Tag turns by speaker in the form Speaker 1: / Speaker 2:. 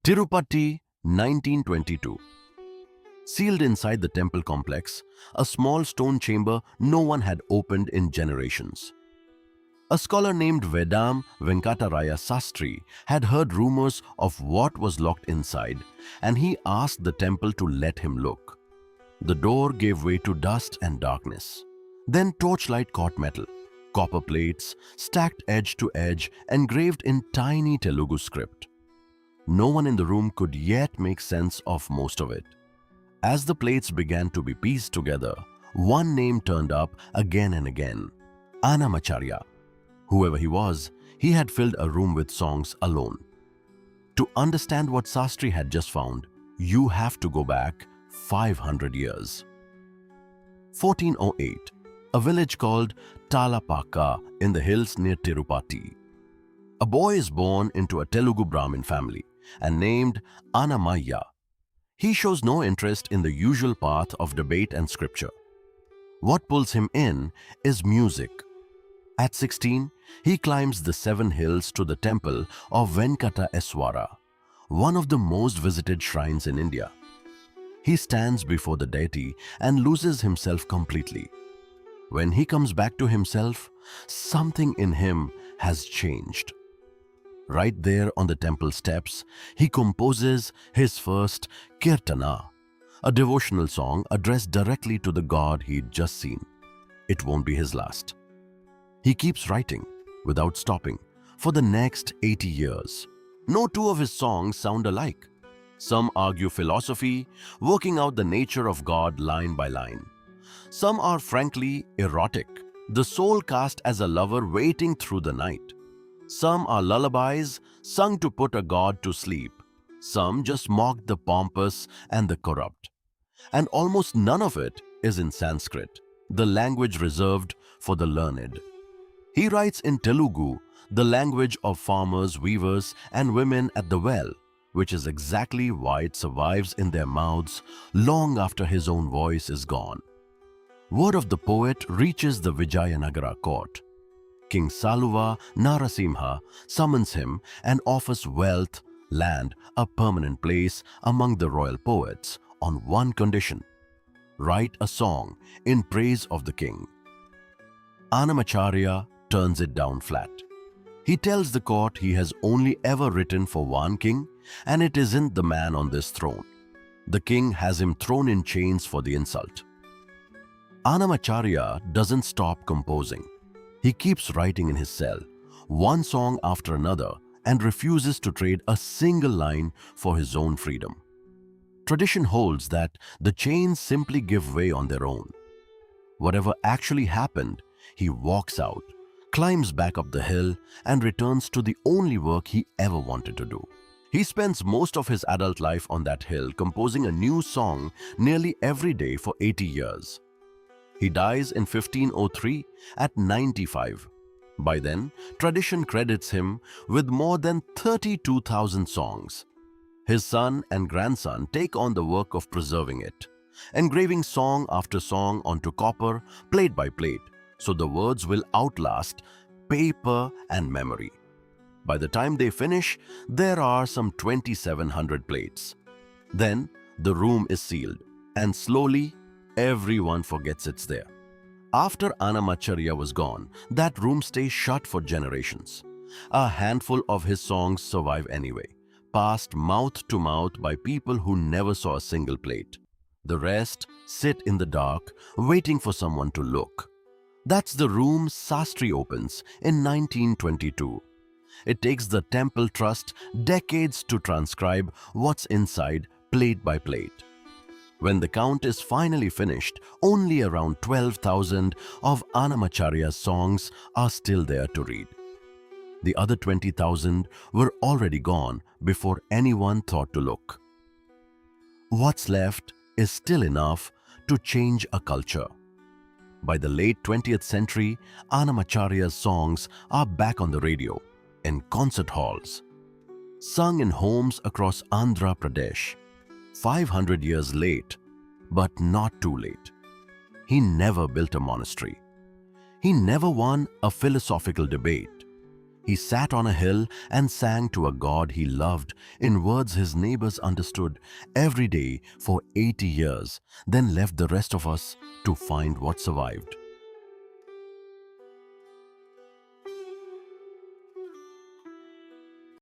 Speaker 1: Tirupati, 1922. Sealed inside the temple complex, a small stone chamber no one had opened in generations. A scholar named Vedam Venkataraya Sastri had heard rumors of what was locked inside, and he asked the temple to let him look. The door gave way to dust and darkness. Then torchlight caught metal, copper plates, stacked edge to edge, engraved in tiny Telugu script. No one in the room could yet make sense of most of it. As the plates began to be pieced together, one name turned up again and again: Annamacharya. Whoever he was, he had filled a room with songs alone. To understand what Sastri had just found, you have to go back 500 years. 1408, a village called Talapaka in the hills near Tirupati. A boy is born into a Telugu Brahmin family and named Annamaya. He shows no interest in the usual path of debate and scripture. What pulls him in is music. At 16, he climbs the 7 hills to the temple of Venkata Eswara, one of the most visited shrines in India. He stands before the deity and loses himself completely. When he comes back to himself, something in him has changed. Right there on the temple steps, he composes his first kirtana, a devotional song addressed directly to the god he'd just seen. It won't be his last. He keeps writing, without stopping, for the next 80 years. No two of his songs sound alike. Some argue philosophy, working out the nature of God line by line. Some are frankly erotic, the soul cast as a lover waiting through the night. Some are lullabies sung to put a god to sleep. Some just mock the pompous and the corrupt. And almost none of it is in Sanskrit, the language reserved for the learned. He writes in Telugu, the language of farmers, weavers, and women at the well, which is exactly why it survives in their mouths long after his own voice is gone. Word of the poet reaches the Vijayanagara court. King Saluva Narasimha summons him and offers wealth, land, a permanent place among the royal poets on one condition: write a song in praise of the king. Annamacharya turns it down flat. He tells the court he has only ever written for one king, and it isn't the man on this throne. The king has him thrown in chains for the insult. Annamacharya doesn't stop composing. He keeps writing in his cell, one song after another, and refuses to trade a single line for his own freedom. Tradition holds that the chains simply give way on their own. Whatever actually happened, he walks out, climbs back up the hill, and returns to the only work he ever wanted to do. He spends most of his adult life on that hill composing a new song nearly every day for 80 years. He dies in 1503 at 95. By then, tradition credits him with more than 32,000 songs. His son and grandson take on the work of preserving it, engraving song after song onto copper, plate by plate, so the words will outlast paper and memory. By the time they finish, there are some 2,700 plates. Then, the room is sealed, and slowly, everyone forgets it's there. After Annamacharya was gone, that room stays shut for generations. A handful of his songs survive anyway, passed mouth to mouth by people who never saw a single plate. The rest sit in the dark, waiting for someone to look. That's the room Sastri opens in 1922. It takes the temple trust decades to transcribe what's inside, plate by plate. When the count is finally finished, only around 12,000 of Annamacharya's songs are still there to read. The other 20,000 were already gone before anyone thought to look. What's left is still enough to change a culture. By the late 20th century, Annamacharya's songs are back on the radio, in concert halls, sung in homes across Andhra Pradesh. 500 years late, but not too late. He never built a monastery. He never won a philosophical debate. He sat on a hill and sang to a God he loved in words his neighbors understood every day for 80 years, then left the rest of us to find what survived.